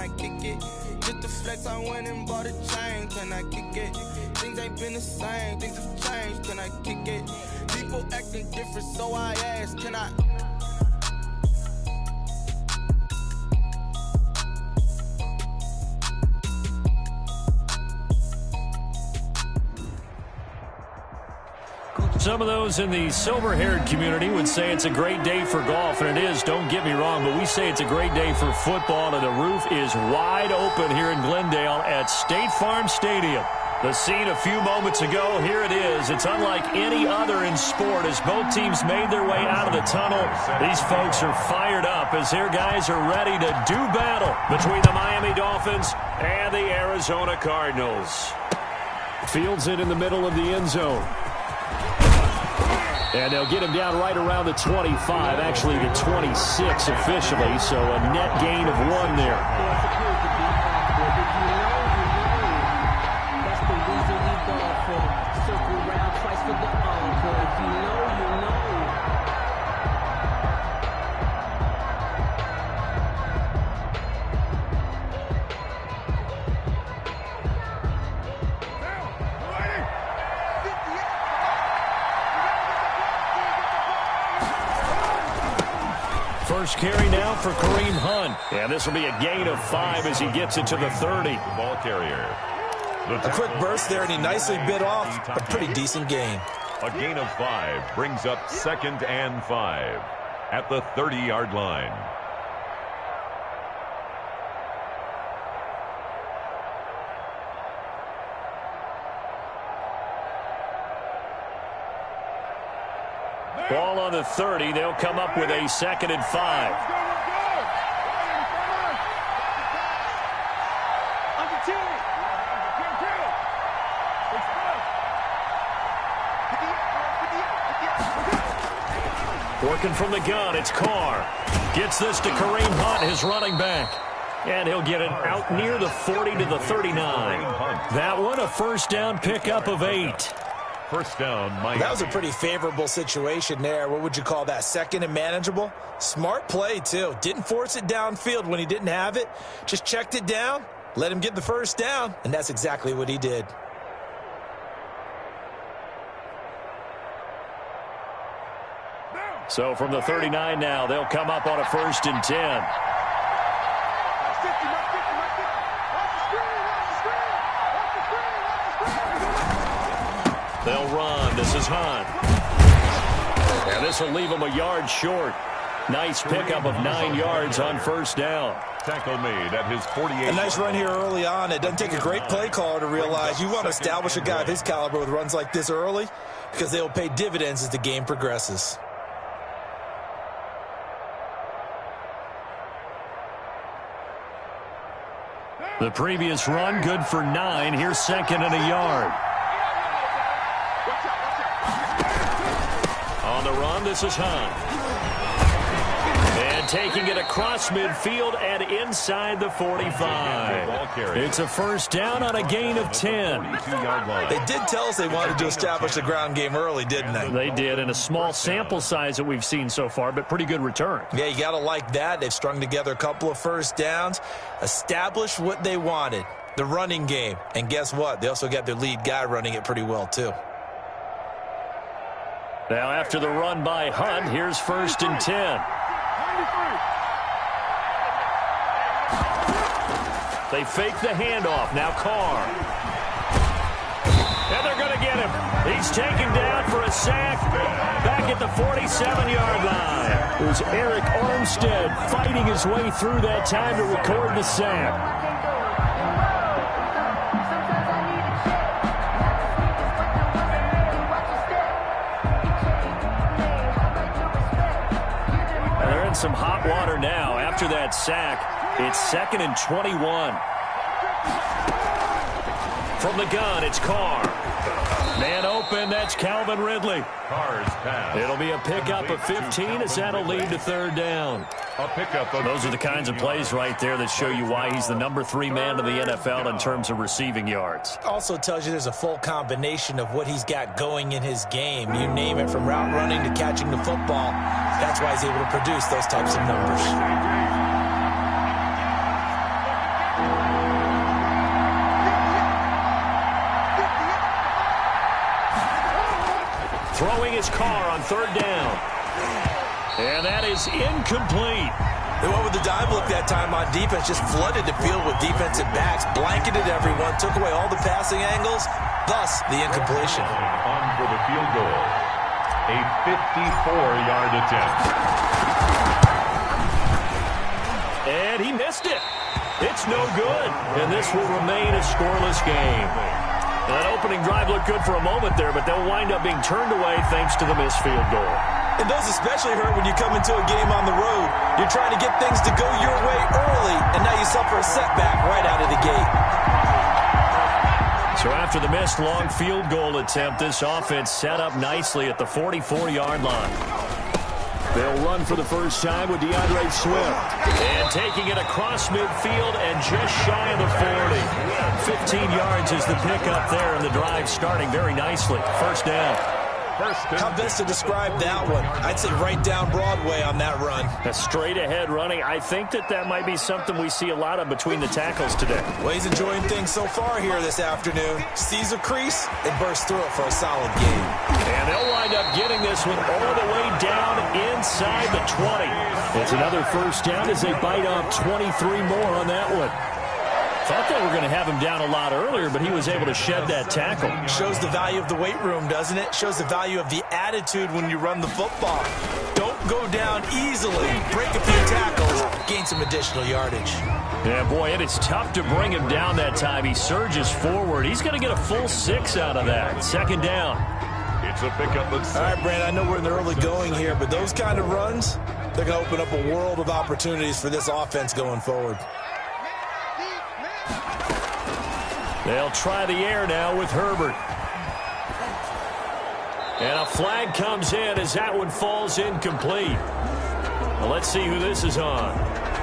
I kick it? Just to flex, I went and bought a chain, can I kick it? Things ain't been the same, things have changed, can I kick it? People acting different, so I ask, can I? Some of those in the silver-haired community would say it's a great day for golf, and it is, don't get me wrong, but we say it's a great day for football, and the roof is wide open here in Glendale at State Farm Stadium. The scene a few moments ago, here it is. It's unlike any other in sport as both teams made their way out of the tunnel. These folks are fired up as their guys are ready to do battle between the Miami Dolphins and the Arizona Cardinals. Fields it in the middle of the end zone. And they'll get him down right around the 25, actually the 26 officially, so a net gain of 1 there. First carry now for Kareem Hunt. And this will be a gain of 5 as he gets it to the 30. Ball carrier. A quick burst there, and he nicely bit off a pretty decent gain. A gain of 5 brings up 2nd and 5 at the 30-yard line. Ball on the 30. They'll come up with a 2nd and 5. Working from the gun, it's Carr. Gets this to Kareem Hunt, his running back. And he'll get it out near the 40 to the 39. That one, a first down pickup of 8. First down, Miami. That was a pretty favorable situation there. What would you call that? 2nd and manageable? Smart play, too. Didn't force it downfield when he didn't have it. Just checked it down, let him get the first down, and that's exactly what he did. So from the 39 now, they'll come up on a 1st and 10. They'll run. This is Hunt. And this will leave him a yard short. Nice pickup of 9 yards on first down. Tackle made at his 48. A nice run here early on. It doesn't take a great play caller to realize you want to establish a guy of his caliber with runs like this early because they will pay dividends as the game progresses. The previous run good for 9. Here's 2nd and a yard. On the run, this is Hunt. And taking it across midfield and inside the 45. It's a first down on a gain of 10. They did tell us they wanted to establish the ground game early, didn't they? They did, in a small sample size that we've seen so far, but pretty good return. Yeah, you got to like that. They've strung together a couple of first downs, established what they wanted, the running game. And guess what? They also got their lead guy running it pretty well, too. Now, after the run by Hunt, here's 1st and 10. They fake the handoff. Now Carr. And they're going to get him. He's taken down for a sack back at the 47-yard line. It was Eric Armstead fighting his way through that time to record the sack. Some hot water now after that sack. It's 2nd and 21. From the gun, it's Carr. Man open, that's Calvin Ridley. Carr's pass. It'll be a pickup of 15 as that'll lead to 3rd down. A pickup of Those are the kinds of plays right there that show you why he's the number 3 man in the NFL in terms of receiving yards. Also tells you there's a full combination of what he's got going in his game. You name it, from route running to catching the football. That's why he's able to produce those types of numbers. his car on 3rd down. And that is incomplete. They went with the dive look that time on defense, just flooded the field with defensive backs, blanketed everyone, took away all the passing angles, thus the incompletion. On for the field goal. A 54-yard attempt. And he missed it. It's no good. And this will remain a scoreless game. That opening drive looked good for a moment there, but they'll wind up being turned away thanks to the missed field goal. And those especially hurt when you come into a game on the road. You're trying to get things to go your way early, and now you suffer a setback right out of the gate. So after the missed long field goal attempt, this offense set up nicely at the 44-yard line. They'll run for the first time with DeAndre Swift. And taking it across midfield and just shy of the 40. 15 yards is the pickup there, and the drive starting very nicely. First down. How best to describe that one? I'd say right down Broadway on that run. A straight-ahead running. I think that might be something we see a lot of between the tackles today. Well, he's enjoying things so far here this afternoon. Sees a crease and bursts through it for a solid game. And they'll wind up getting this one all the way down inside the 20. It's another first down as they bite off 23 more on that one. Thought they were going to have him down a lot earlier, but he was able to shed that tackle. Shows the value of the weight room, doesn't it? Shows the value of the attitude when you run the football. Don't go down easily. Break a few tackles, gain some additional yardage. Yeah, boy, it is tough to bring him down that time. He surges forward. He's going to get a full 6 out of that. Second down. It's a pickup of 6. All right, Brand, I know we're in the early going here, but those kind of runs, they're going to open up a world of opportunities for this offense going forward. They'll try the air now with Herbert. And a flag comes in as that one falls incomplete. Well, let's see who this is on.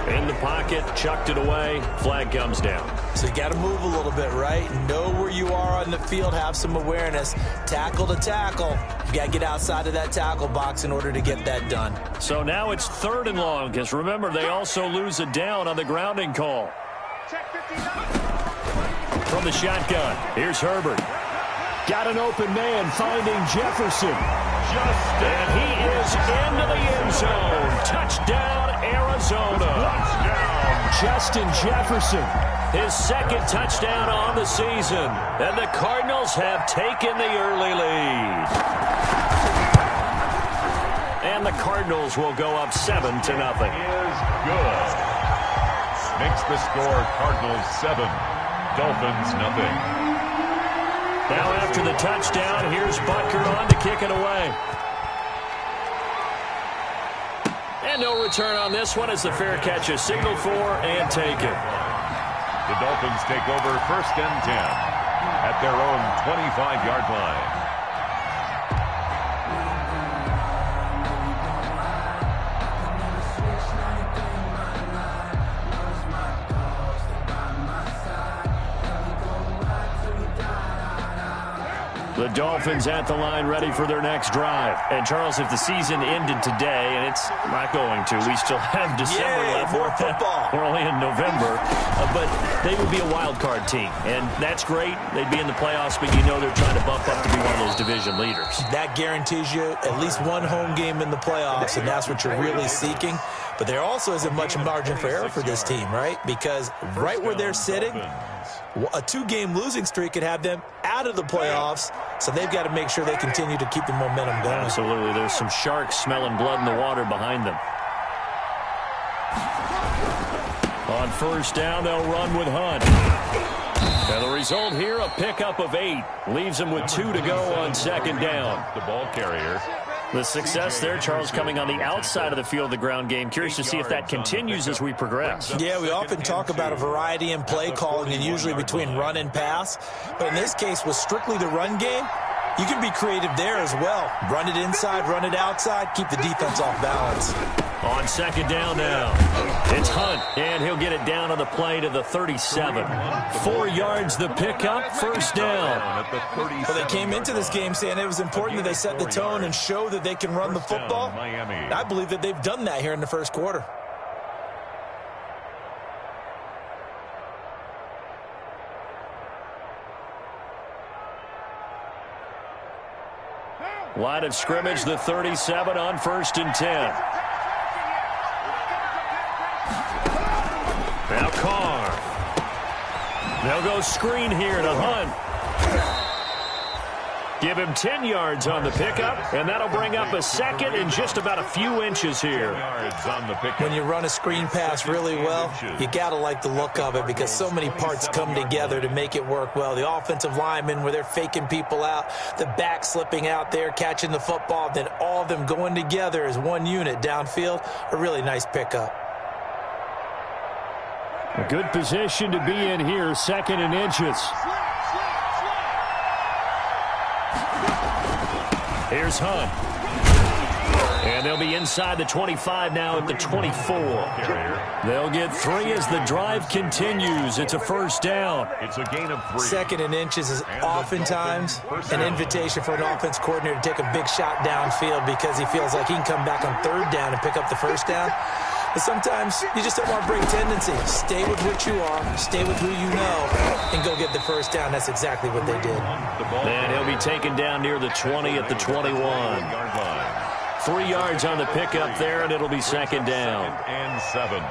In the pocket, chucked it away, flag comes down. So you got to move a little bit, right? Know where you are on the field, have some awareness. Tackle to tackle. You got to get outside of that tackle box in order to get that done. So now it's 3rd and long, because remember, they also lose a down on the grounding call. From the shotgun, here's Herbert. Got an open man finding Jefferson. And he is into the end zone. Touchdown, Arizona. Justin Jefferson, his 2nd touchdown on the season. And the Cardinals have taken the early lead. And the Cardinals will go up 7-0. Is good. Makes the score Cardinals 7, Dolphins nothing. Now after the touchdown, here's Butker on to kick it away. And no return on this one as the fair catch is signaled for and taken. The Dolphins take over 1st and 10 at their own 25-yard line. The Dolphins at the line ready for their next drive. And, Charles, if the season ended today, and it's not going to, we still have December left. More football. We're only in November. But they would be a wild card team. And that's great. They'd be in the playoffs, but you know they're trying to bump up to be one of those division leaders. That guarantees you at least one home game in the playoffs, and that's what you're really seeking. But there also isn't much margin for error for this team, right? Because right where they're sitting, a 2-game losing streak could have them out of the playoffs, so they've got to make sure they continue to keep the momentum going. Absolutely. There's some sharks smelling blood in the water behind them. On first down, they'll run with Hunt. And the result here, a pickup of 8. Leaves them with 2 to go on 2nd down. The ball carrier. The success there, Charles, coming on the outside of the field, the ground game. Curious to see if that continues as we progress. Yeah, we often talk about a variety in play calling and usually between run and pass. But in this case, with strictly the run game, you can be creative there as well. Run it inside, run it outside, keep the defense off balance. On 2nd down now, it's Hunt, and he'll get it down on the play to the 37. 4 yards the pickup, first down. Well, they came into this game saying it was important that they set the tone and show that they can run the football. I believe that they've done that here in the first quarter. Line of scrimmage, the 37 on 1st and 10. Now Carr. They'll go screen here to Hunt. Give him 10 yards on the pickup, and that'll bring up a second in just about a few inches here. When you run a screen pass really well, you got to like the look of it because so many parts come together to make it work well. The offensive linemen, where they're faking people out, the back slipping out there, catching the football, then all of them going together as one unit downfield. A really nice pickup. A good position to be in here, 2nd and inches. Here's Hunt. And they'll be inside the 25 now at the 24. They'll get 3 as the drive continues. It's a 1st down. It's a gain of 3. 2nd and inches is oftentimes an invitation for an offense coordinator to take a big shot downfield because he feels like he can come back on 3rd down and pick up the 1st down. But sometimes you just don't want to break tendency. Stay with what you are, stay with who you know, and go get the 1st down. That's exactly what they did. And he'll be taken down near the 20 at the 21. 3 yards on the pickup there, and it'll be 2nd down. 2nd and 7.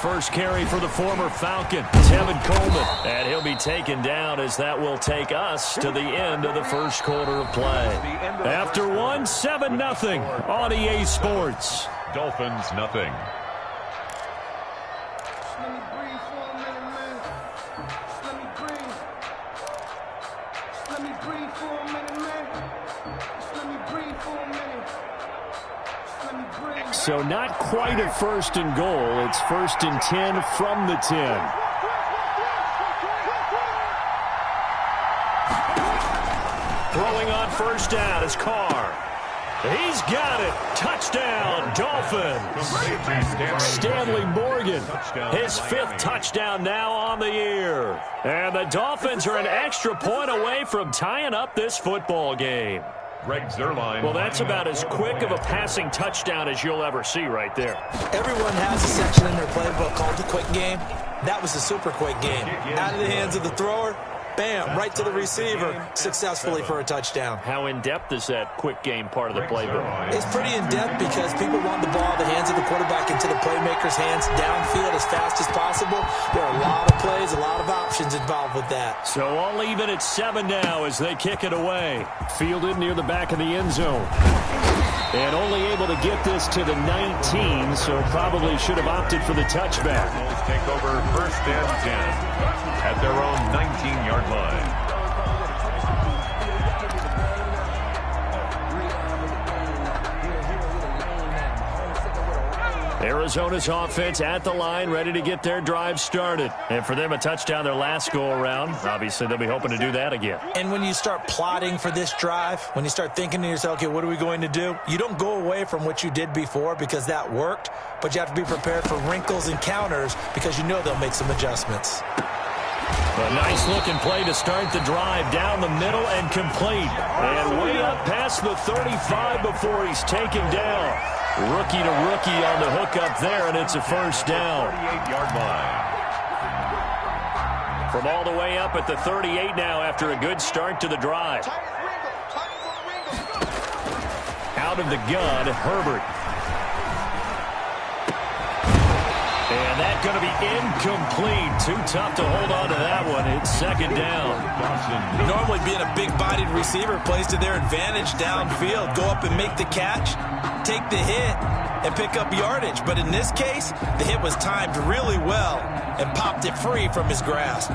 First carry for the former Falcon, Tevin Coleman. And he'll be taken down as that will take us to the end of the 1st quarter of play. After 1, 7-0 on EA Sports. Dolphins nothing. So not quite a 1st and goal. It's 1st and 10 from the 10. Throwing on 1st down is Carr. He's got it. Touchdown, Dolphins. Stanley Morgan, his 5th touchdown now on the year. And the Dolphins are an extra point away from tying up this football game. Well, that's about as quick of a passing touchdown as you'll ever see right there. Everyone has a section in their playbook called the quick game. That was a super quick game. Out of the hands of the thrower, bam, right to the receiver, successfully for a touchdown. How in-depth is that quick game part of the playbook? It's pretty in-depth because people want the ball, the hands of the quarterback into the playmaker's hands downfield as fast as possible. There are a lot of plays, a lot of options involved with that. So all even at 7 now as they kick it away. Fielded near the back of the end zone. And only able to get this to the 19, so probably should have opted for the touchback. Take over 1st and 10 at their own 19-yard line. Arizona's offense at the line, ready to get their drive started. And for them, a touchdown their last go-around. Obviously, they'll be hoping to do that again. And when you start plotting for this drive, when you start thinking to yourself, okay, what are we going to do? You don't go away from what you did before because that worked, but you have to be prepared for wrinkles and counters because you know they'll make some adjustments. A nice-looking play to start the drive down the middle and complete. And way up past the 35 before he's taken down. Rookie to rookie on the hook up there, and it's a 1st down. 38-yard line. From all the way up at the 38 now after a good start to the drive. Out of the gun, Herbert. And that's going to be incomplete. Too tough to hold on to that one. It's 2nd down. Normally being a big-bodied receiver plays to their advantage downfield. Go up and make the catch, take the hit, and pick up yardage. But in this case, the hit was timed really well and popped it free from his grasp.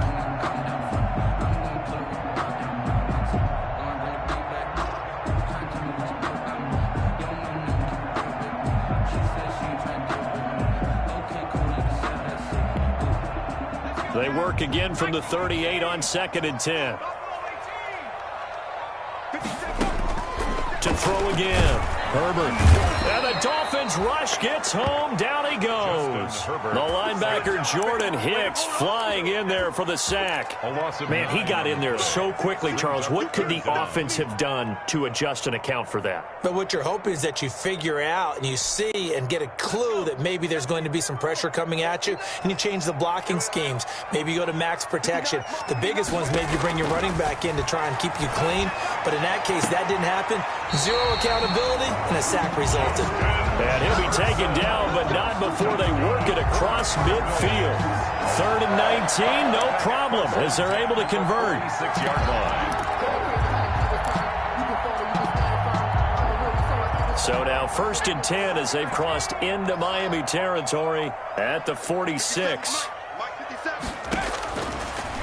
They work again from the 38 on 2nd and 10. To throw again. Herbert. And the Dolphins rush gets home. Down he goes. The linebacker Jordan Hicks flying in there for the sack. Man, he got in there so quickly, Charles. What could the offense have done to adjust and account for that? But what you're hoping is that you figure out and you see and get a clue that maybe there's going to be some pressure coming at you, and you change the blocking schemes. Maybe you go to max protection. The biggest one's maybe you bring your running back in to try and keep you clean. But in that case, that didn't happen. Zero accountability, and a sack resulted. And he'll be taken down, but not before they work it across midfield. 3rd and 19, no problem, as they're able to convert. 6-yard line. So now 1st and 10 as they've crossed into Miami territory at the 46.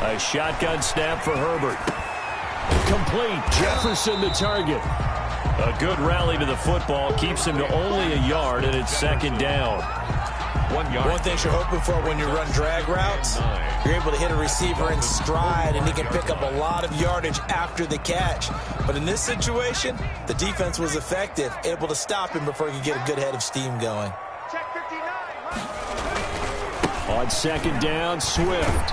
A shotgun snap for Herbert. Complete. Jefferson the target. A good rally to the football keeps him to only a yard, and it's 2nd down. 1 yard. One thing you're hoping for when you run drag routes, you're able to hit a receiver in stride, and he can pick up a lot of yardage after the catch. But in this situation, the defense was effective, able to stop him before he could get a good head of steam going. On 2nd down, Swift.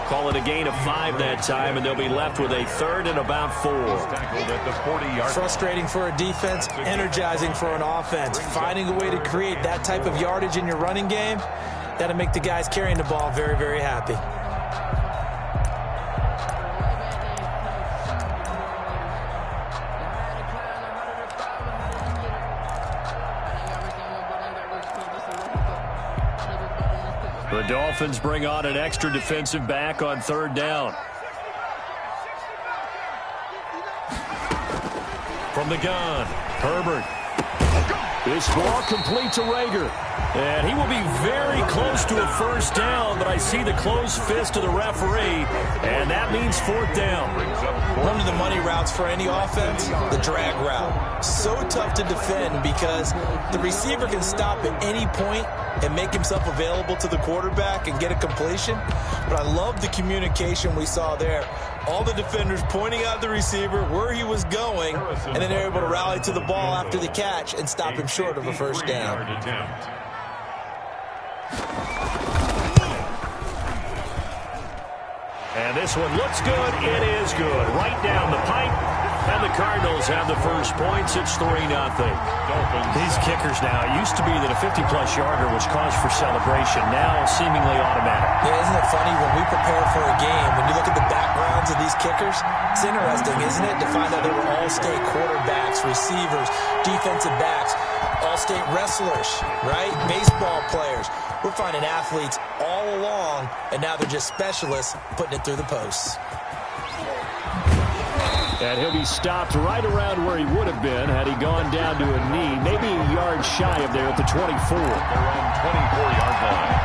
Call it a gain of 5 that time, and they'll be left with a 3rd and about 4. Tackled at the 40-yard. Frustrating for a defense, energizing for an offense. Finding a way to create that type of yardage in your running game, that'll make the guys carrying the ball very, very happy. The Dolphins bring on an extra defensive back on 3rd down. From the gun, Herbert. This ball complete to Rager. And he will be very close to a 1st down, but I see the closed fist of the referee, and that means 4th down. One of the money routes for any offense, the drag route. So tough to defend because the receiver can stop at any point and make himself available to the quarterback and get a completion. But I love the communication we saw there. All the defenders pointing out the receiver, where he was going, and then they're able to rally to the ball after the catch and stop him short of a 1st down. And this one looks good. It is good. Right down the pipe. And the Cardinals have the first points. It's 3-0. These kickers now, it used to be that a 50-plus yarder was cause for celebration. Now seemingly automatic. Yeah, isn't it funny when we prepare for a game, when you look at the backgrounds of these kickers, it's interesting, isn't it, to find out they were all-state quarterbacks, receivers, defensive backs, all-state wrestlers, right? Baseball players. We're finding athletes all along, and now they're just specialists putting it through the posts. And he'll be stopped right around where he would have been had he gone down to a knee, maybe a yard shy of there at the 24. They're on 24-yard line.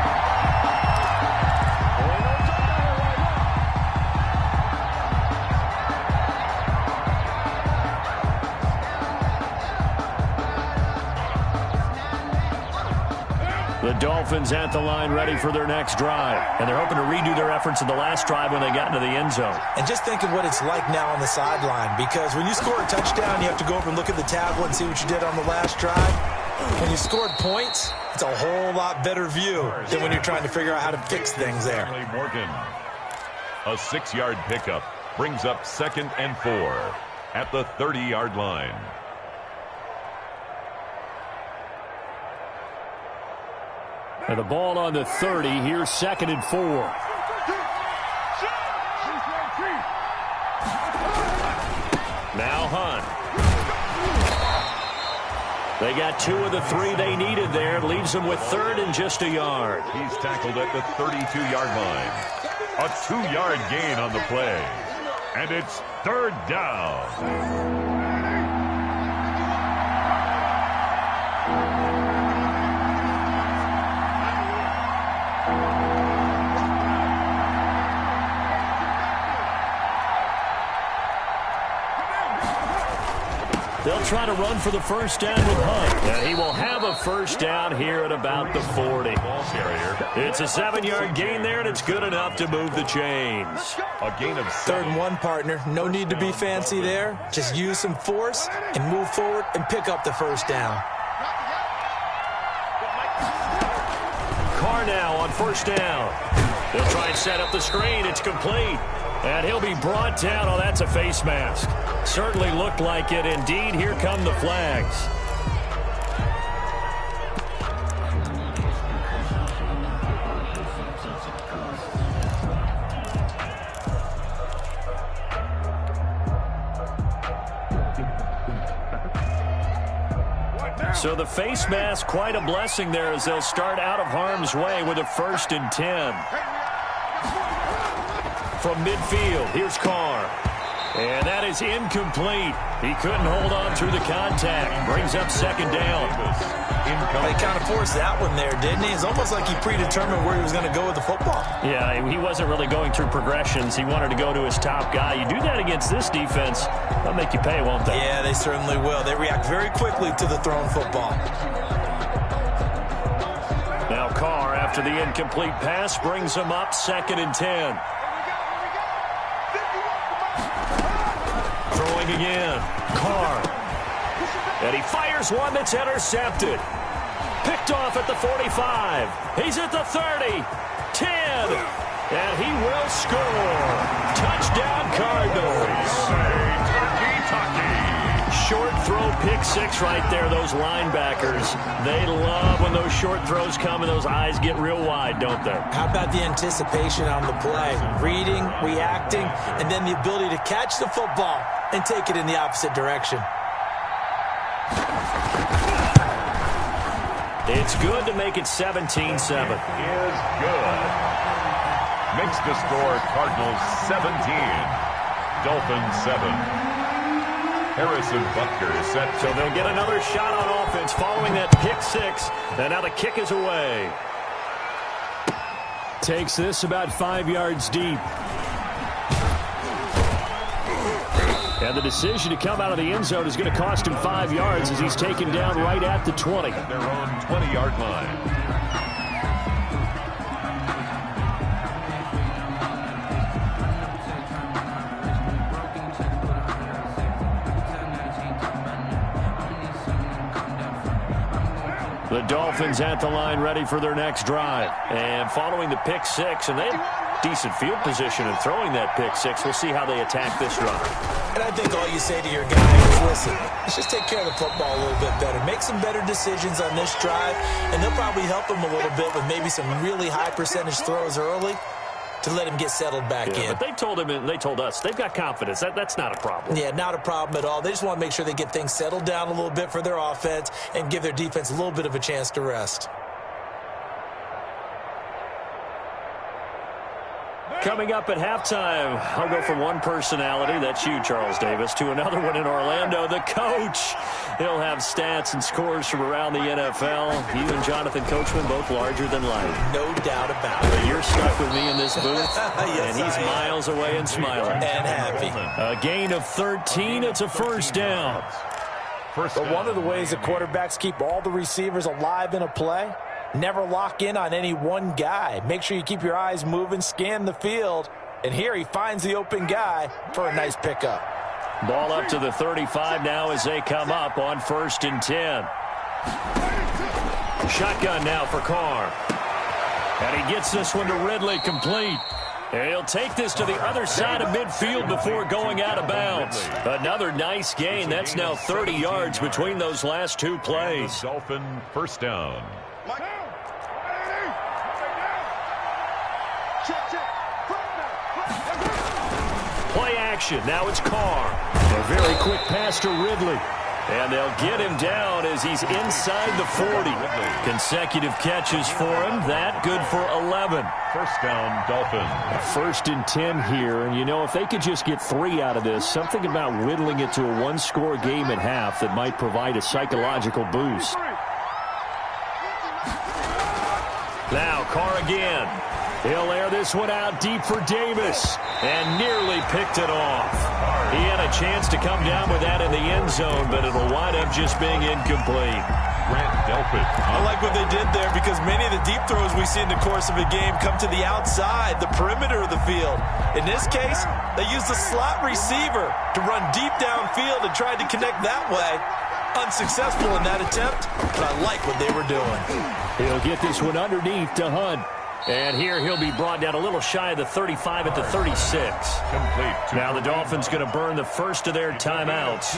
The Dolphins at the line ready for their next drive. And they're hoping to redo their efforts in the last drive when they got into the end zone. And just think of what it's like now on the sideline, because when you score a touchdown, you have to go over and look at the tablet and see what you did on the last drive. When you scored points, it's a whole lot better view than when you're trying to figure out how to fix things there. Morgan. A 6-yard pickup brings up 2nd and 4 at the 30-yard line. And the ball on the 30. Here's 2nd and 4. Now Hunt. They got 2 of the 3 they needed there. Leaves them with 3rd and just a yard. He's tackled at the 32-yard line. A 2-yard gain on the play. And it's 3rd down. They'll try to run for the first down with Hunt. And he will have a first down here at about the 40. It's a 7-yard gain there, and it's good enough to move the chains. A gain of 3rd and 1, partner. No need to be fancy there. Just use some force and move forward and pick up the first down. Carr now on first down. They'll try and set up the screen. It's complete. And he'll be brought down. Oh, that's a face mask. Certainly looked like it. Indeed, here come the flags. So the face mask, quite a blessing there as they'll start out of harm's way with a 1st and 10. From midfield, here's Carr. And that is incomplete. He couldn't hold on through the contact. Brings up 2nd down. He kind of forced that one there, didn't he? It's almost like he predetermined where he was going to go with the football. Yeah, he wasn't really going through progressions. He wanted to go to his top guy. You do that against this defense, they'll make you pay, won't they? Yeah, they certainly will. They react very quickly to the thrown football. Now Carr, after the incomplete pass, brings him up 2nd and 10. Throwing again. Carr. And he fires one that's intercepted. Picked off at the 45. He's at the 30. 10. And he will score. Touchdown Cardinals. Short throw, pick 6 right there. Those linebackers, they love when those short throws come and those eyes get real wide, don't they? How about the anticipation on the play? Reading, reacting, and then the ability to catch the football and take it in the opposite direction. It's good to make it 17-7. Is good. Makes the score Cardinals 17, Dolphins 7. Harrison Butker is set. So they'll get another shot on offense following that pick 6. And now the kick is away. Takes this about 5 yards deep. And the decision to come out of the end zone is going to cost him 5 yards as he's taken down right at the 20. At their own 20-yard line. The Dolphins at the line ready for their next drive. And following the pick 6, and they have decent field position in throwing that pick 6. We'll see how they attack this drive. And I think all you say to your guy is, listen, let's just take care of the football a little bit better. Make some better decisions on this drive, and they'll probably help him a little bit with maybe some really high percentage throws early to let him get settled back in. But they told him and they told us they've got confidence. That's not a problem. Yeah, not a problem at all. They just want to make sure they get things settled down a little bit for their offense and give their defense a little bit of a chance to rest. Coming up at halftime, I'll go from one personality, that's you, Charles Davis, to another one in Orlando, the coach. He'll have stats and scores from around the NFL. You and Jonathan Coachman, both larger than life. No doubt about it. But you're stuck with me in this booth, yes, and he's miles away and smiling. And happy. A gain of 13, it's a first down. But one of the ways the quarterbacks keep all the receivers alive in a play, never lock in on any one guy. Make sure you keep your eyes moving, scan the field. And here he finds the open guy for a nice pickup. Ball up to the 35 now as they come up on 1st and 10. Shotgun now for Carr. And he gets this one to Ridley complete. And he'll take this to the other side of midfield before going out of bounds. Another nice gain. That's now 30 yards between those last 2 plays. Dolphin first down. Play action. Now it's Carr. A very quick pass to Ridley. And they'll get him down as he's inside the 40. Consecutive catches for him. That good for 11. First down, Dolphins. 1st and 10 here. And, you know, if they could just get 3 out of this, something about whittling it to a one-score game at half that might provide a psychological boost. Now Carr again. He'll air this one out deep for Davis, and nearly picked it off. He had a chance to come down with that in the end zone, but it'll wind up just being incomplete. I like what they did there because many of the deep throws we see in the course of a game come to the outside, the perimeter of the field. In this case, they used the slot receiver to run deep downfield and tried to connect that way. Unsuccessful in that attempt, but I like what they were doing. He'll get this one underneath to Hunt. And here he'll be brought down a little shy of the 35 at the 36. Now the Dolphins going to burn the first of their timeouts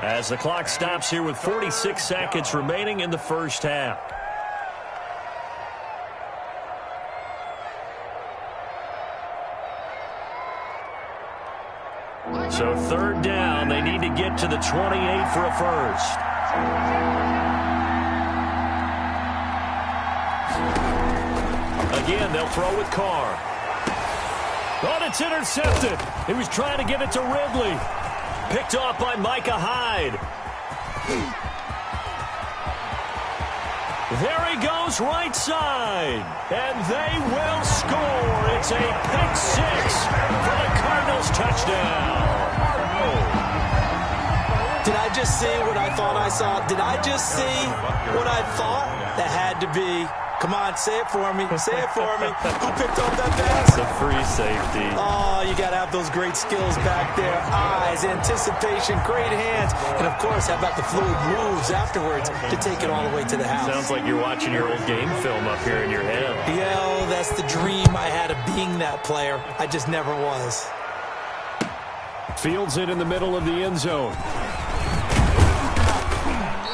as the clock stops here with 46 seconds remaining in the first half. So third down, they need to get to the 28 for a first. Again, they'll throw with Carr. Oh, it's intercepted. He was trying to get it to Ridley. Picked off by Micah Hyde. There he goes, right side. And they will score. It's a pick six for the Cardinals touchdown. Did I just see what I thought I saw? Did I just see what I thought? That had to be. Come on, say it for me. Say it for me. Who picked up that pass? It's a free safety. Oh, you got to have those great skills back there. Eyes, anticipation, great hands. And, of course, how about the fluid moves afterwards to take it all the way to the house? Sounds like you're watching your old game film up here in your head. Yeah, that's the dream I had of being that player. I just never was. Fields it in the middle of the end zone.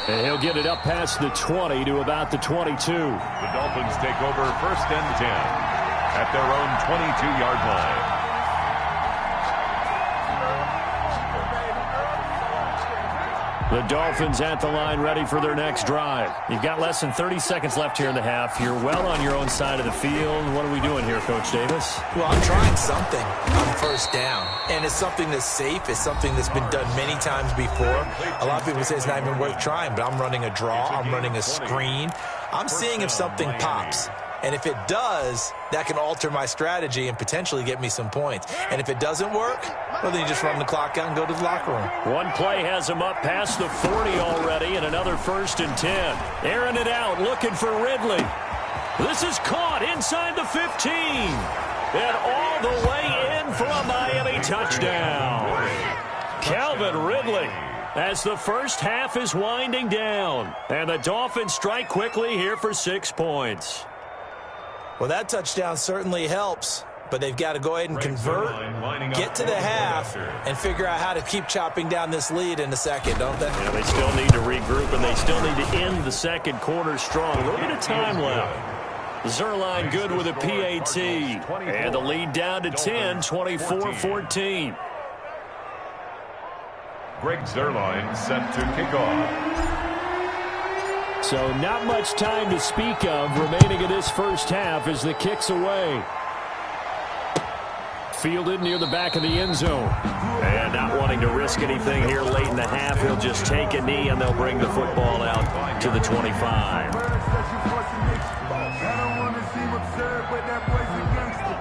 And he'll get it up past the 20 to about the 22. The Dolphins take over first and 10 at their own 22-yard line. The Dolphins at the line ready for their next drive. You've got less than 30 seconds left here in the half. You're well on your own side of the field. What are we doing here, Coach Davis? Well, I'm trying something on first down. And it's something that's safe. It's something that's been done many times before. A lot of people say it's not even worth trying, but I'm running a draw. I'm running a screen. I'm seeing if something pops. And if it does, that can alter my strategy and potentially get me some points. And if it doesn't work, well, then you just run the clock out and go to the locker room. One play has him up past the 40 already, and another first and 10. Airing it out, looking for Ridley. This is caught inside the 15. And all the way in for a Miami touchdown. Calvin Ridley, as the first half is winding down. And the Dolphins strike quickly here for 6 points. Well, that touchdown certainly helps, but they've got to go ahead and convert, get to the half, and figure out how to keep chopping down this lead in the second, don't they? Yeah, they still need to regroup, and they still need to end the second quarter strong. A little bit of time left. Zerline good with a PAT, and the lead down to 10, 24-14. Greg Zerline set to kick off. So not much time to speak of remaining in this first half as the kick's away. Fielded near the back of the end zone. And not wanting to risk anything here late in the half, he'll just take a knee and they'll bring the football out to the 25.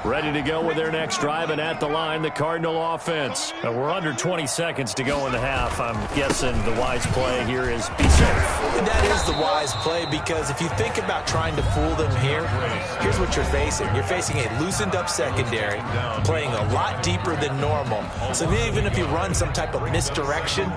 Ready to go with their next drive, and at the line, the Cardinal offense. We're under 20 seconds to go in the half. I'm guessing the wise play here is be safe. That is the wise play, because if you think about trying to fool them here, here's what you're facing. You're facing a loosened up secondary, playing a lot deeper than normal. So even if you run some type of misdirection,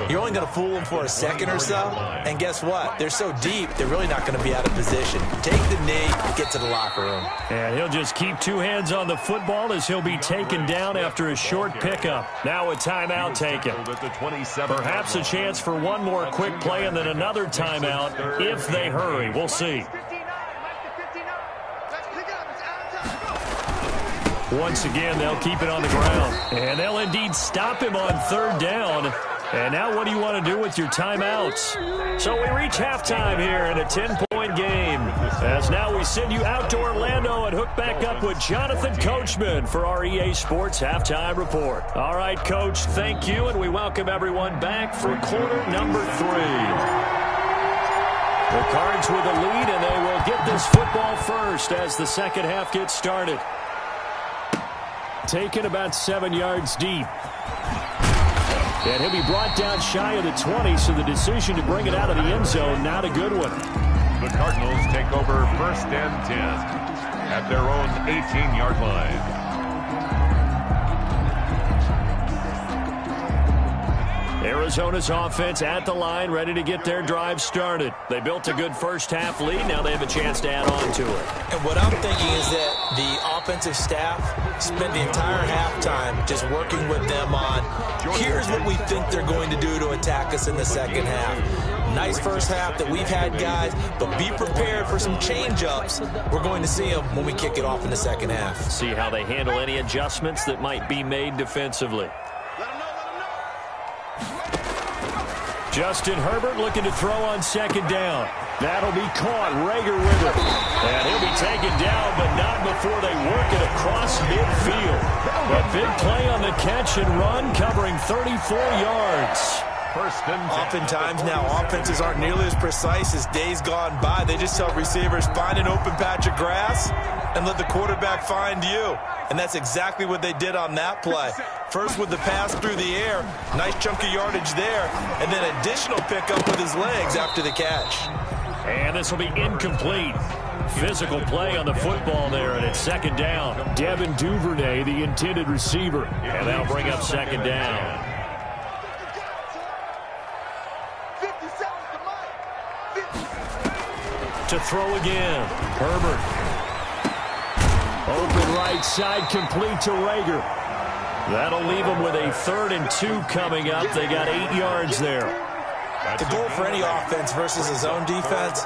you're only going to fool them for a second or so. And guess what? They're so deep, they're really not going to be out of position. Take the knee, get to the locker room. And he'll just keep two hands on the football as he'll be taken down after a short pickup. Now a timeout taken. Perhaps a chance for one more quick play and then another timeout if they hurry. We'll see. Once again, they'll keep it on the ground. And they'll indeed stop him on third down. And now what do you want to do with your timeouts? So we reach halftime here in a 10-point game. As now we send you out to Orlando and hook back up with Jonathan Coachman for our EA Sports Halftime Report. All right, Coach, thank you, and we welcome everyone back for quarter number 3. The Cards with a lead, and they will get this football first as the second half gets started. Taken about 7 yards deep. And he'll be brought down shy of the 20, so the decision to bring it out of the end zone, not a good one. The Cardinals take over 1st and 10 at their own 18-yard line. Arizona's offense at the line, ready to get their drive started. They built a good first-half lead. Now they have a chance to add on to it. And what I'm thinking is that the offensive staff spent the entire halftime just working with them on, here's what we think they're going to do to attack us in the second half. Nice first half that we've had, guys, but be prepared for some change-ups. We're going to see them when we kick it off in the second half. See how they handle any adjustments that might be made defensively. Justin Herbert looking to throw on second down. That'll be caught. Rager with it. And he'll be taken down, but not before they work it across midfield. A big play on the catch and run, covering 34 yards. Oftentimes now, offenses aren't nearly as precise as days gone by. They just tell receivers, find an open patch of grass and let the quarterback find you. And that's exactly what they did on that play. First with the pass through the air, nice chunk of yardage there, and then additional pickup with his legs after the catch. And this will be incomplete. Physical play on the football there, and it's second down. Devin Duvernay, the intended receiver, and that'll bring up second down. To throw again, Herbert. Open right side, complete to Rager. That'll leave them with a 3rd and 2 coming up. They got 8 yards there. The goal for any offense versus his own defense,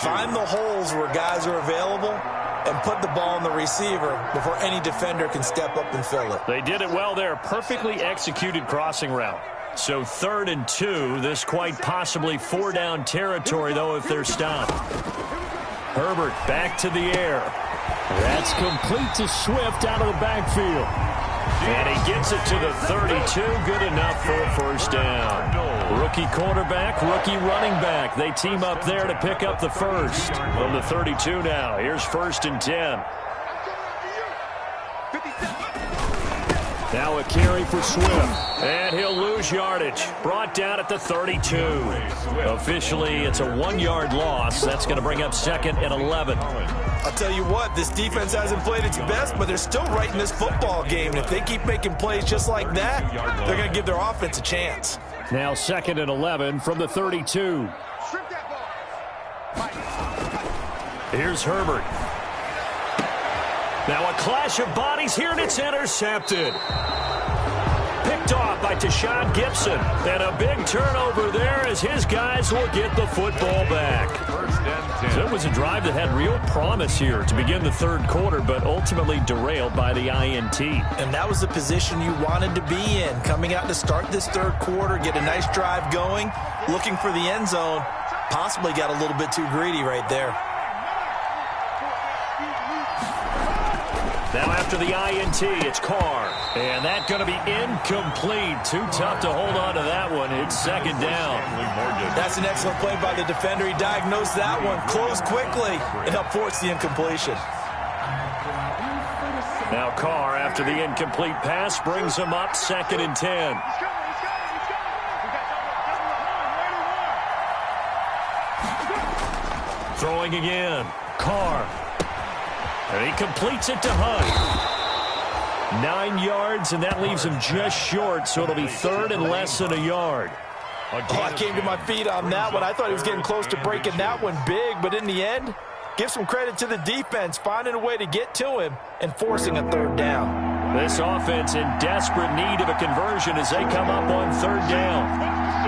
find the holes where guys are available and put the ball on the receiver before any defender can step up and fill it. They did it well there. Perfectly executed crossing route. So 3rd and 2. This quite possibly 4-down territory, though, if they're stopped. Herbert back to the air. That's complete to Swift out of the backfield. And he gets it to the 32. Good enough for a first down. Rookie quarterback, rookie running back. They team up there to pick up the first. From the 32 now. Here's 1st and 10. Now a carry for Swift. And he'll lose yardage. Brought down at the 32. Officially, it's a 1-yard loss. That's going to bring up 2nd and 11. I'll tell you what, this defense hasn't played its best, but they're still right in this football game. And if they keep making plays just like that, they're going to give their offense a chance. Now 2nd and 11 from the 32. Here's Herbert. Now a clash of bodies here, and it's intercepted. Picked off by Tashawn Gibson. And a big turnover there as his guys will get the football back. So it was a drive that had real promise here to begin the 3rd quarter, but ultimately derailed by the INT. And that was the position you wanted to be in. Coming out to start this 3rd quarter, get a nice drive going, looking for the end zone. Possibly got a little bit too greedy right there. Now after the INT, it's Carr. And that's going to be incomplete. Too tough to hold on to that one. It's 2nd down. That's an excellent play by the defender. He diagnosed that one, closed quickly, and helped force the incompletion. Now Carr, after the incomplete pass, brings him up 2nd and 10. Throwing again. Carr. And he completes it to Hunt. 9 yards, and that leaves him just short, so it'll be 3rd and less than a yard. Oh, I came to my feet on that one. I thought he was getting close to breaking that one big, but in the end, give some credit to the defense, finding a way to get to him and forcing a 3rd down. This offense in desperate need of a conversion as they come up on 3rd down.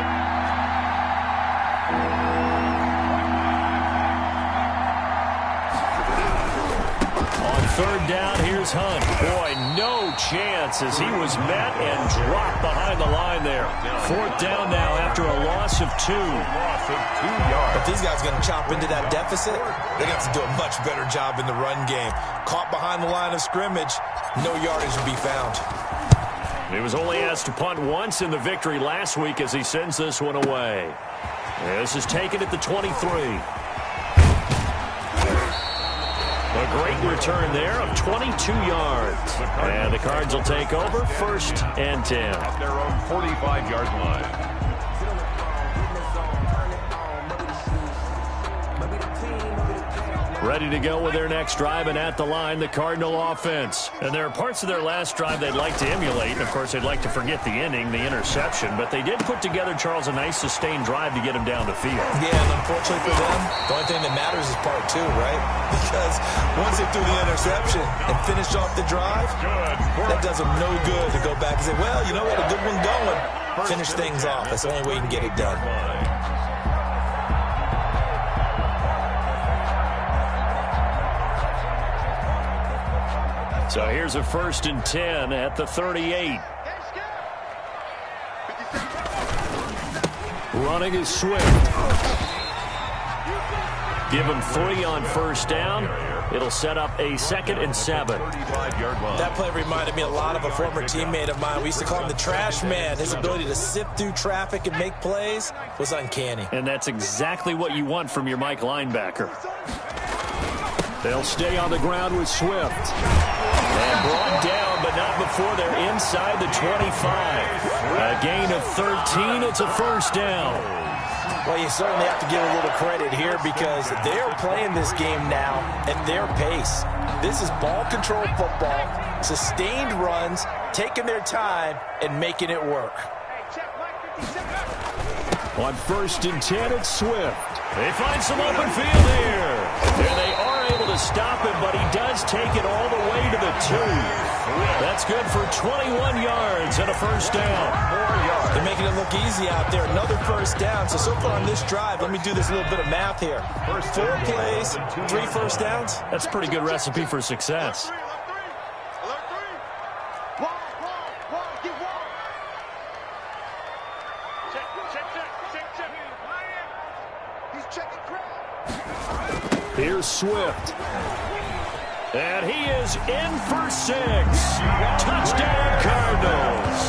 Third down, here's Hunt. Boy, no chance as he was met and dropped behind the line there. 4th down now after a loss of 2. If these guys are going to chop into that deficit, they're going to have to do a much better job in the run game. Caught behind the line of scrimmage, no yardage will be found. He was only asked to punt once in the victory last week as he sends this one away. This is taken at the 23. A great return there of 22 yards. And the Cards will take over 1st and 10. At their own 45-yard line. Ready to go with their next drive, and at the line, the Cardinal offense. And there are parts of their last drive they'd like to emulate. And, of course, they'd like to forget the ending, the interception. But they did put together, Charles, a nice sustained drive to get him down the field. Yeah, and unfortunately for them, the only thing that matters is part 2, right? Because once they threw the interception and finished off the drive, that does them no good to go back and say, well, you know what, a good one going. Finish things off. That's the only way you can get it done. So here's a 1st and 10 at the 38. Running is Swift. Give him 3 on 1st down. It'll set up a 2nd and 7. That play reminded me a lot of a former teammate of mine. We used to call him the trash man. His ability to sift through traffic and make plays was uncanny. And that's exactly what you want from your Mike linebacker. They'll stay on the ground with Swift. And brought down, but not before they're inside the 25. A gain of 13. It's a 1st down. Well, you certainly have to give a little credit here because they're playing this game now at their pace. This is ball control football, sustained runs, taking their time, and making it work. On 1st and 10, it's Swift. They find some open field here. And they are able to stop him, but he does take it all the way to the 2. That's good for 21 yards and a 1st down. They're making it look easy out there. Another 1st down. So far on this drive, let me do this little bit of math here. 4 plays, 3 1st downs. That's a pretty good recipe for success. Here's Swift. And he is in for 6. Touchdown, Cardinals.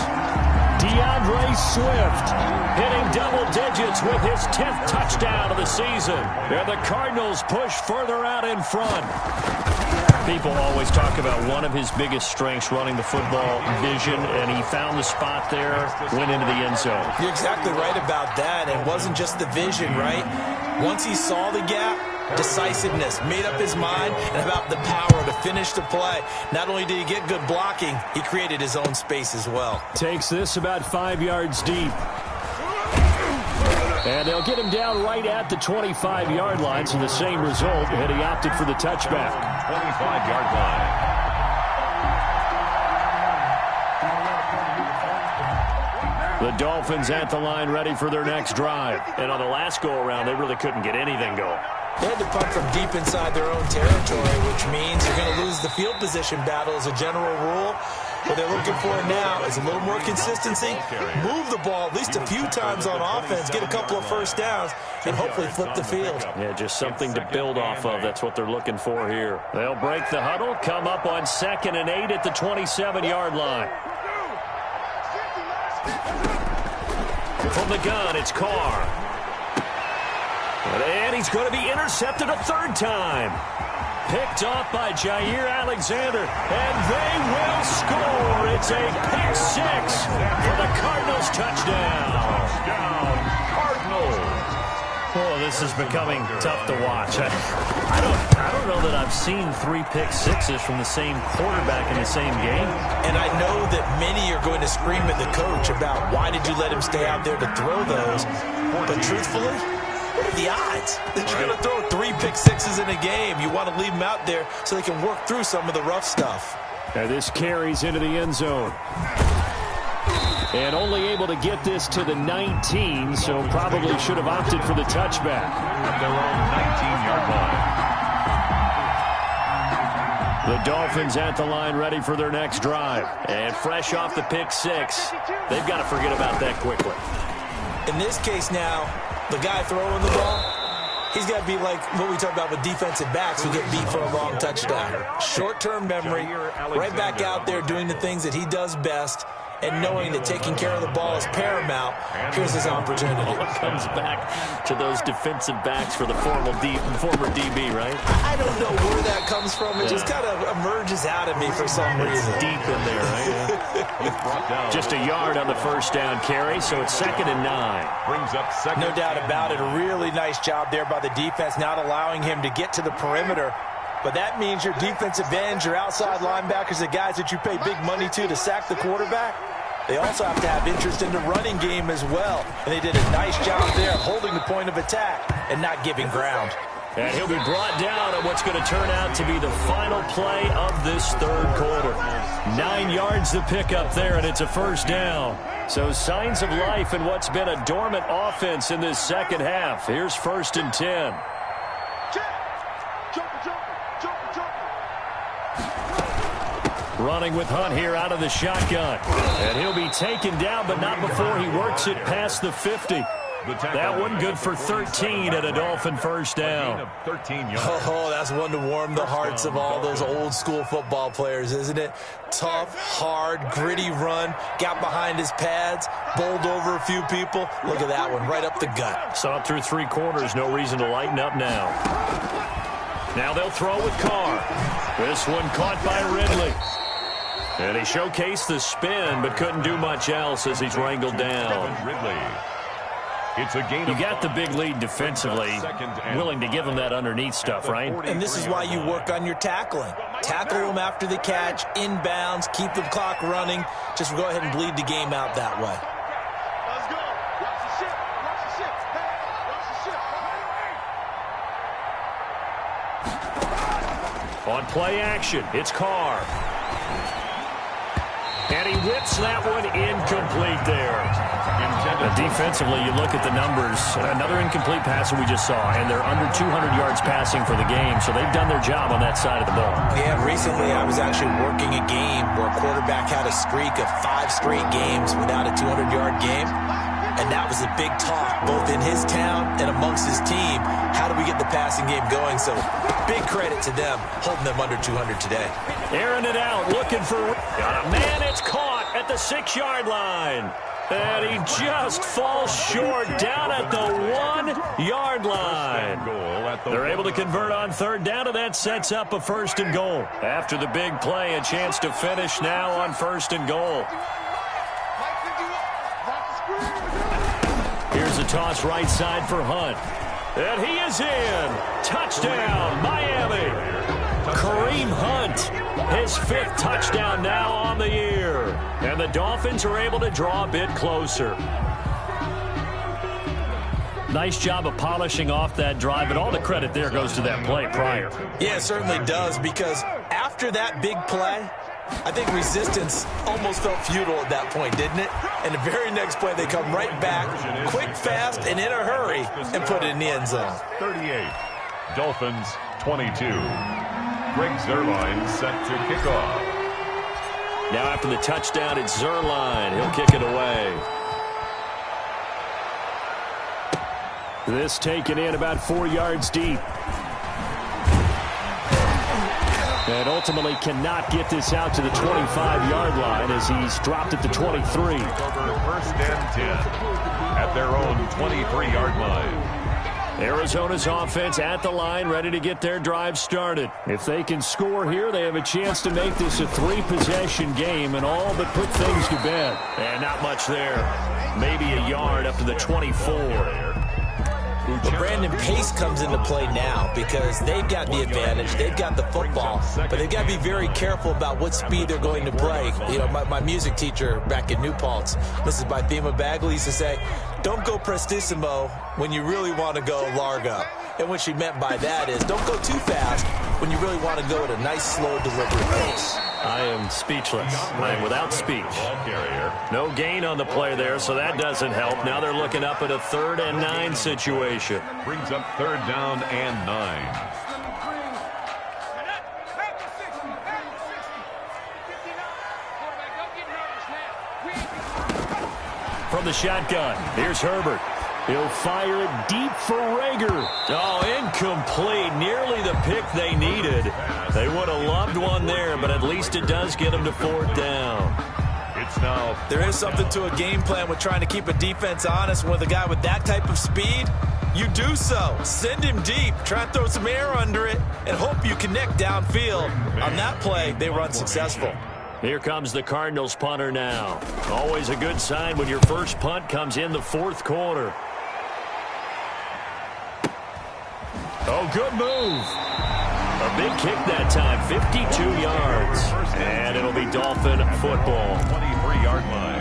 DeAndre Swift hitting double digits with his 10th touchdown of the season. And the Cardinals push further out in front. People always talk about one of his biggest strengths, running the football, vision, and he found the spot there, went into the end zone. You're exactly right about that. It wasn't just the vision, right? Once he saw the gap, decisiveness, made up his mind, and about the power to finish the play. Not only did he get good blocking, he created his own space as well. Takes this about 5 yards deep. And they'll get him down right at the 25-yard line, so the same result, and he opted for the touchback. 25-yard line. The Dolphins at the line ready for their next drive. And on the last go-around, they really couldn't get anything going. They had to punt from deep inside their own territory, which means you're going to lose the field position battle as a general rule. What they're looking for now is a little more consistency, move the ball at least a few times on offense, get a couple of 1st downs, and hopefully flip the field. Yeah, just something to build off of. That's what they're looking for here. They'll break the huddle, come up on 2nd and 8 at the 27-yard line. From the gun, it's Carr. And he's going to be intercepted a 3rd time. Picked off by Jair Alexander, and they will score. It's a pick 6 for the Cardinals touchdown. Cardinals. Oh, this is becoming tough to watch. I don't know that I've seen 3 pick 6s from the same quarterback in the same game. And I know that many are going to scream at the coach about why did you let him stay out there to throw those. But truthfully, what are the odds that you're going to throw 3 pick 6s in a game? You want to leave them out there so they can work through some of the rough stuff. And this carries into the end zone. And only able to get this to the 19, so probably should have opted for the touchback. At their own 19-yard line. The Dolphins at the line ready for their next drive. And fresh off the pick 6, they've got to forget about that quickly. In this case now, the guy throwing the ball, he's got to be like what we talk about with defensive backs who get beat for a long touchdown. Short-term memory, right back out there doing the things that he does best, and knowing that taking care of the ball is paramount, here's his opportunity. It comes back to those defensive backs for the former DB, right? I don't know where that comes from. It just kind of emerges out of me for some reason. Deep in there, right? Just a yard on the first down carry, so it's 2nd and 9. Brings up second. No doubt about it. A really nice job there by the defense, not allowing him to get to the perimeter. But that means your defensive ends, your outside linebackers, the guys that you pay big money to sack the quarterback, they also have to have interest in the running game as well. And they did a nice job there of holding the point of attack and not giving ground. And he'll be brought down on what's going to turn out to be the final play of this third quarter. 9 yards to pick up there, and it's a first down. So signs of life in what's been a dormant offense in this second half. Here's 1st and 10. Running with Hunt here out of the shotgun. And he'll be taken down, but not before he works it past the 50. That one good for 13 at a Dolphin first down. Oh, that's one to warm the hearts of all those old school football players, isn't it? Tough, hard, gritty run. Got behind his pads, bowled over a few people. Look at that one, right up the gut. Saw it through 3 quarters. No reason to lighten up now. Now they'll throw with Carr. This one caught by Ridley. And he showcased the spin, but couldn't do much else as he's wrangled down. Ridley. It's a gain. You got the big lead defensively, willing to give him that underneath stuff, right? And this is why you work on your tackling. Tackle them after the catch, inbounds, keep the clock running. Just go ahead and bleed the game out that way. Let's go. Watch the ship. Watch the ship. Watch the ship. On play action, it's Carr. And he whips that one incomplete there. Defensively, you look at the numbers. Another incomplete pass that we just saw, and they're under 200 yards passing for the game, so they've done their job on that side of the ball. Yeah, recently I was actually working a game where a quarterback had a streak of 5 straight games without a 200-yard game, and that was a big talk both in his town and amongst his team. How do we get the passing game going? So big credit to them, holding them under 200 today. Airing it out, looking for a man. It's caught at the 6-yard line. And he just falls short down at the 1-yard line. They're able to convert on third down, and that sets up a 1st and goal. After the big play, a chance to finish now on 1st and goal. Here's a toss right side for Hunt. And he is in. Touchdown, Miami. Kareem Hunt, his 5th touchdown now on the year. And the Dolphins are able to draw a bit closer. Nice job of polishing off that drive, and all the credit there goes to that play prior. Yeah, it certainly does, because after that big play, I think resistance almost felt futile at that point, didn't it? And the very next play, they come right back, quick, fast, and in a hurry, and put it in the end zone. 38, Dolphins 22. Greg Zuerlein set to kick off. Now after the touchdown, it's Zuerlein. He'll kick it away. This taken in about 4 yards deep. And ultimately cannot get this out to the 25-yard line as he's dropped it to 23. Over 1st and 10 at their own 23-yard line. Arizona's offense at the line, ready to get their drive started. If they can score here, they have a chance to make this a 3-possession game and all but put things to bed. And not much there. Maybe a yard up to the 24. But Brandon, pace comes into play now because they've got the advantage. They've got the football, but they've got to be very careful about what speed they're going to play. You know, my music teacher back in New Paltz, Mrs. Bythema Bagley, used to say, don't go prestissimo when you really want to go largo. And what she meant by that is don't go too fast when you really want to go at a nice, slow delivery pace. I am speechless. I am without speech. No gain on the play there, so that doesn't help. Now they're looking up at a 3rd and 9 situation. Brings up 3rd down and 9. From the shotgun, here's Herbert. He'll fire it deep for Rager. Oh, incomplete. Nearly the pick they needed. They would have loved one there, but at least it does get them to 4th down. It's now. There is something to a game plan with trying to keep a defense honest. With a guy with that type of speed, you do so. Send him deep. Try and throw some air under it and hope you connect downfield. On that play, they were unsuccessful. Here comes the Cardinals punter now. Always a good sign when your first punt comes in the fourth quarter. Oh, good move. A big kick that time, 52 yards. And it'll be Dolphin football. 23-yard line.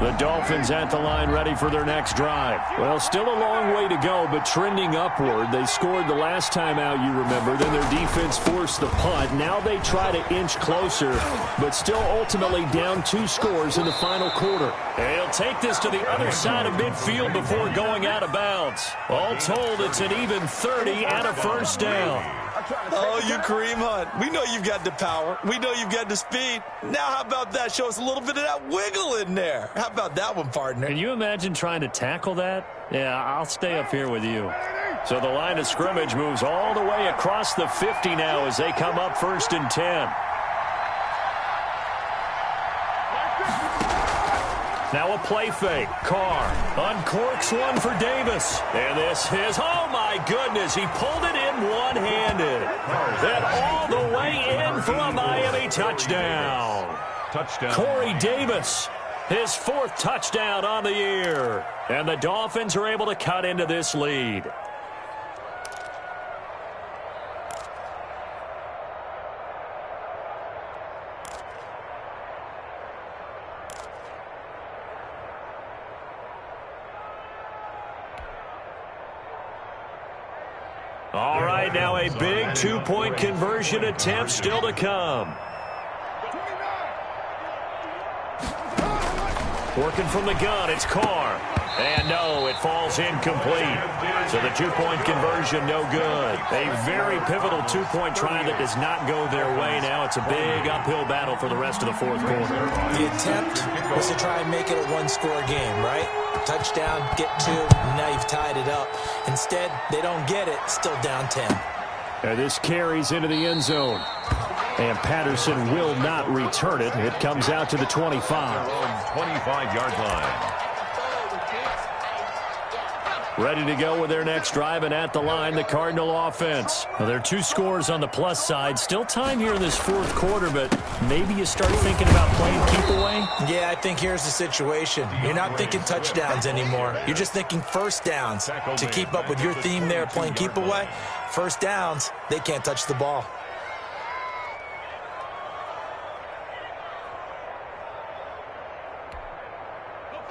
The Dolphins at the line ready for their next drive. Well, still a long way to go, but trending upward. They scored the last time out, you remember. Then their defense forced the punt. Now they try to inch closer, but still ultimately down 2 scores in the final quarter. They'll take this to the other side of midfield before going out of bounds. All told, it's an even 30 and a first down. Oh, you Kareem Hunt. We know you've got the power. We know you've got the speed. Now how about that? Show us a little bit of that wiggle in there. How about that one, partner? Can you imagine trying to tackle that? Yeah, I'll stay up here with you. So the line of scrimmage moves all the way across the 50 now as they come up 1st and 10. Now a play fake. Carr uncorks one for Davis. And this is, oh my goodness, he pulled it in one-handed. And all the way in for a Miami touchdown. Corey Davis, his 4th touchdown on the year. And the Dolphins are able to cut into this lead. All right, now a big 2-point conversion attempt still to come. Working from the gun, it's Carr. And no, it falls incomplete. So the 2-point conversion, no good. A very pivotal 2-point try that does not go their way. Now it's a big uphill battle for the rest of the fourth quarter. The attempt was to try and make it a 1-score game, right? Touchdown, get 2, and now you've tied it up. Instead, they don't get it, still down 10. And this carries into the end zone. And Patterson will not return it. It comes out to the 25. 25-yard line. Ready to go with their next drive, and at the line, the Cardinal offense. Well, there are 2 scores on the plus side. Still time here in this fourth quarter, but maybe you start thinking about playing keep away? Yeah, I think here's the situation. You're not thinking touchdowns anymore. You're just thinking first downs. To keep up with your theme there, playing keep away, first downs, they can't touch the ball.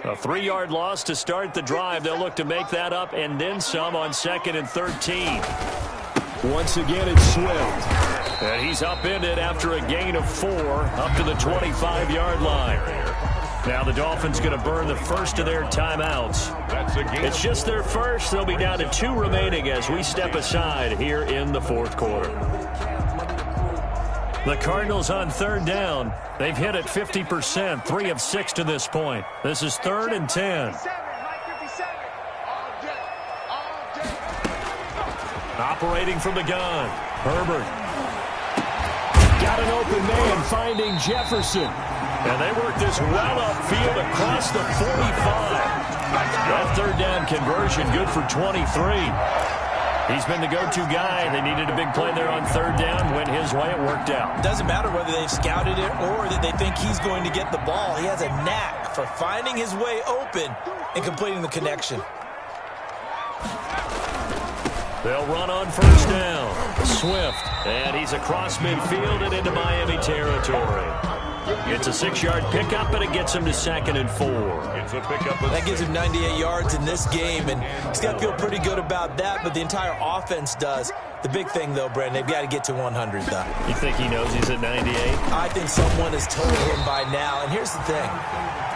A 3-yard loss to start the drive. They'll look to make that up and then some on 2nd and 13. Once again, it's Swift. And he's upended after a gain of 4 up to the 25-yard line. Now the Dolphins going to burn the first of their timeouts. It's just their first. They'll be down to 2 remaining as we step aside here in the fourth quarter. The Cardinals on 3rd down. They've hit it 50%, 3 of 6 to this point. This is 3rd and 10. Operating from the gun. Herbert. Got an open man finding Jefferson. And they work this well upfield across the 45. That 3rd down conversion good for 23. He's been the go-to guy. They needed a big play there on 3rd down. Went his way. It worked out. Doesn't matter whether they've scouted it or that they think he's going to get the ball. He has a knack for finding his way open and completing the connection. They'll run on 1st down. Swift. And he's across midfield and into Miami territory. It's a 6-yard pickup, but it gets him to 2nd and 4. That gives him 98 yards in this game, and he's got to feel pretty good about that, but the entire offense does. The big thing, though, Brandon, they've got to get to 100, though. You think he knows he's at 98? I think someone has told him by now, and here's the thing.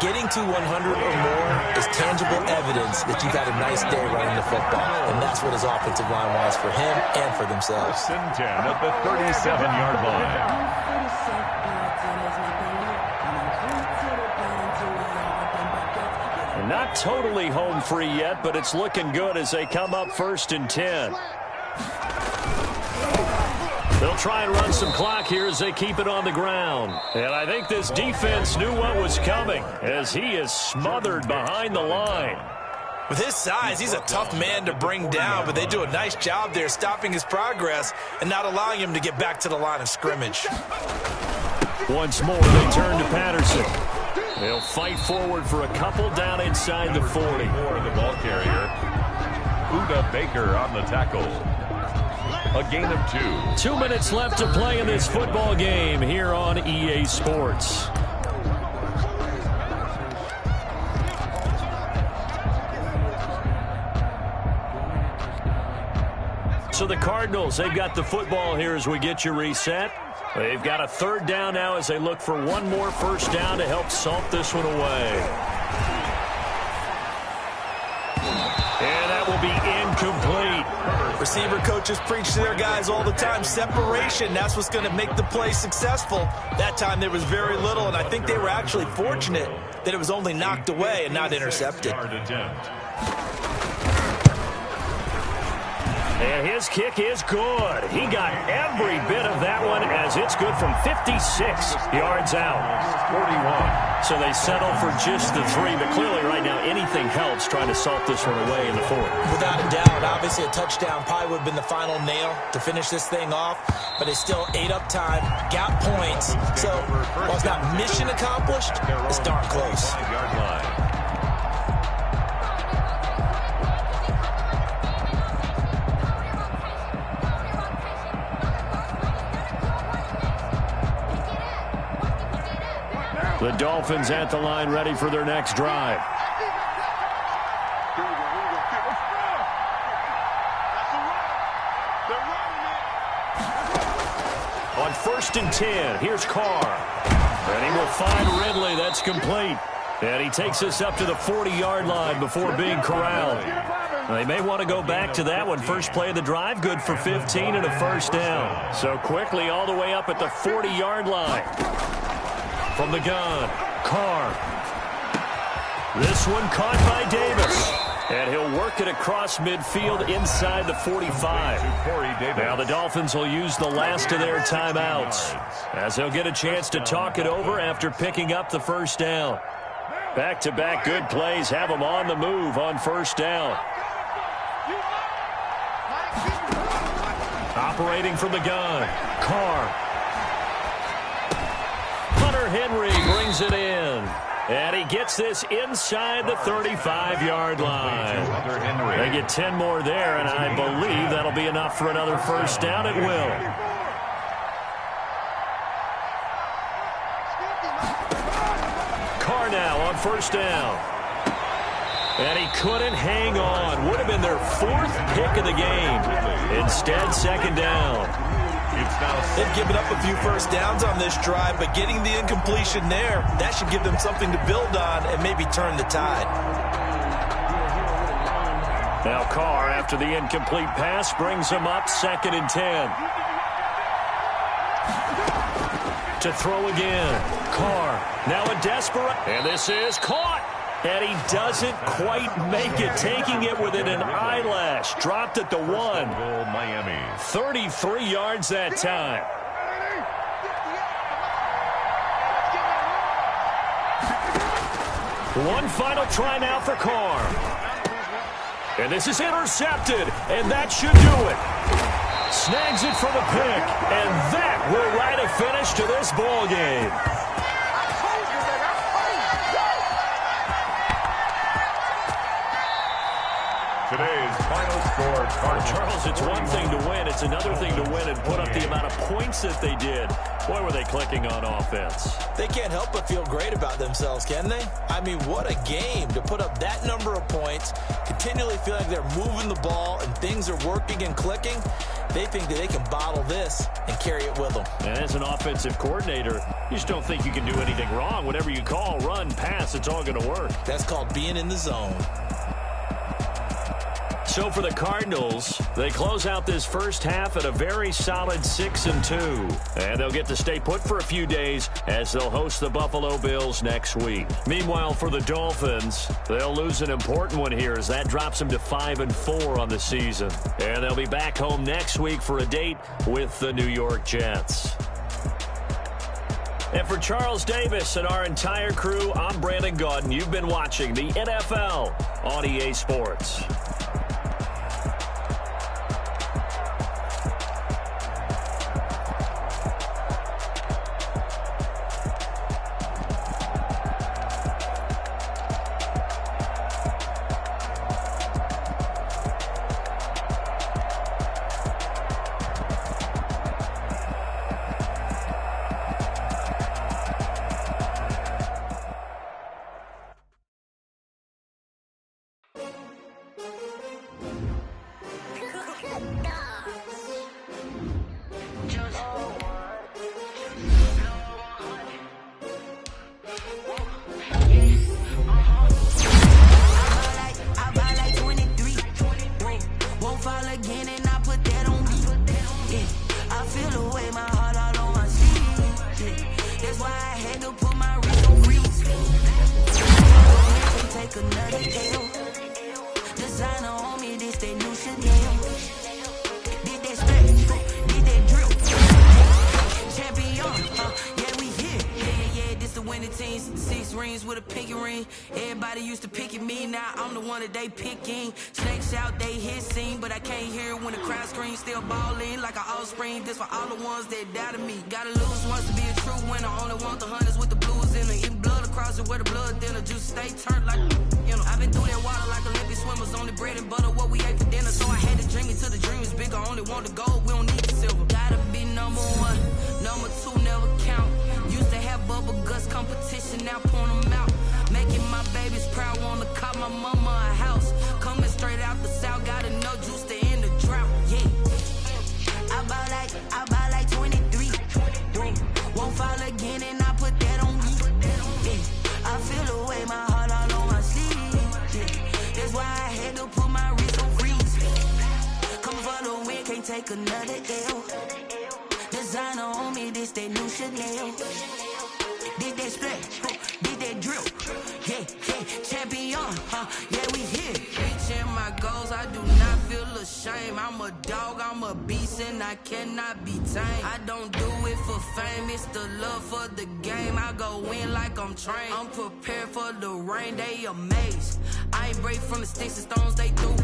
Getting to 100 or more is tangible evidence that you've had a nice day running the football, and that's what his offensive line was for him and for themselves. 1st and 10 at the 37-yard line. Not totally home free yet, but it's looking good as they come up 1st and 10. They'll try and run some clock here as they keep it on the ground. And I think this defense knew what was coming as he is smothered behind the line. With his size, he's a tough man to bring down, but they do a nice job there stopping his progress and not allowing him to get back to the line of scrimmage. Once more, they turn to Patterson. They'll fight forward for a couple down inside the 40. The ball carrier, Buda Baker on the tackle. A gain of 2. 2 minutes left to play in this football game here on EA Sports. So the Cardinals, they've got the football here as we get you reset. They've got a 3rd down now as they look for one more 1st down to help salt this one away. And that will be incomplete. Receiver coaches preach to their guys all the time. Separation, that's what's going to make the play successful. That time there was very little, and I think they were actually fortunate that it was only knocked away and not intercepted. And his kick is good. He got every bit of that one as it's good from 56 yards out. 41. So they settle for just the 3, but clearly right now anything helps trying to salt this one away in the 4th. Without a doubt, obviously a touchdown probably would have been the final nail to finish this thing off, but it's still ate up time, got points. So while it's not mission accomplished, it's darn close. 5-yard line. The Dolphins at the line ready for their next drive. On 1st and 10, here's Carr. And he will find Ridley. That's complete. And he takes us up to the 40-yard line before being corralled. They may want to go back to that one. First play of the drive, good for 15 and a 1st down. So quickly all the way up at the 40-yard line. From the gun, Carr. This one caught by Davis. And he'll work it across midfield inside the 45. Now the Dolphins will use the last of their timeouts as they'll get a chance to talk it over after picking up the 1st down. Back-to-back good plays have them on the move on 1st down. Operating from the gun, Carr. Henry brings it in. And he gets this inside the 35-yard line. They get 10 more there, and I believe that'll be enough for another 1st down. It will. Carr now on 1st down. And he couldn't hang on. Would have been their 4th pick of the game. Instead, 2nd down. They've given up a few 1st downs on this drive, but getting the incompletion there, that should give them something to build on and maybe turn the tide. Now Carr, after the incomplete pass, brings him up 2nd and 10. To throw again. Carr, now a desperate, and this is caught. And he doesn't quite make it, taking it within an eyelash. Dropped at the 1. Miami. 33 yards that time. One final try now for Carr. And this is intercepted, and that should do it. Snags it for the pick, and that will write a finish to this ball game. Today's final score, Charles, it's one thing to win. It's another thing to win and put up the amount of points that they did. Boy, were they clicking on offense. They can't help but feel great about themselves, can they? I mean, what a game to put up that number of points, continually feel like they're moving the ball and things are working and clicking. They think that they can bottle this and carry it with them. And as an offensive coordinator, you just don't think you can do anything wrong. Whatever you call, run, pass, it's all going to work. That's called being in the zone. So for the Cardinals, They close out this first half at a very solid 6-2. And they'll get to stay put for a few days as they'll host the Buffalo Bills next week. Meanwhile, for the Dolphins, they'll lose an important one here as that drops them to 5-4 on the season. And they'll be back home next week for a date with the New York Jets. And for Charles Davis and our entire crew, I'm Brandon Gaudin. You've been watching the NFL on EA Sports. They picking snakes out, they hissing, but I can't hear when the crowd screams. Still balling like an offspring. This for all the ones that doubted me. Gotta lose once to be a true winner. Only want the hunters with the blues in it. Eating blood across it where the blood dinner. Juice stay turned like, you know. I've been through that water like Olympic swimmers. Only bread and butter what we ate for dinner. So I had to dream it till the dream is bigger. Only want the gold, we don't need the silver. Gotta be number one, number two never count. Used to have bubble guts competition, now point them out. Making my babies proud, wanna call my mama a house. Coming straight out the south, gotta know juice to end the drought, yeah. I buy like 23. Won't fall again and I put that on me, yeah. I feel the way, my heart all on my sleeve, yeah. That's why I had to put my wrist on freeze. Coming for the win, can't take another L. Designer on me, this that new Chanel. Did that splash, did that drip, yeah, champion, yeah, we here. Reaching my goals, I do not feel ashamed. I'm a dog, I'm a beast, and I cannot be tamed. I don't do it for fame, it's the love for the game. I go in like I'm trained. I'm prepared for the rain, they amazed. I ain't break from the sticks and stones they threw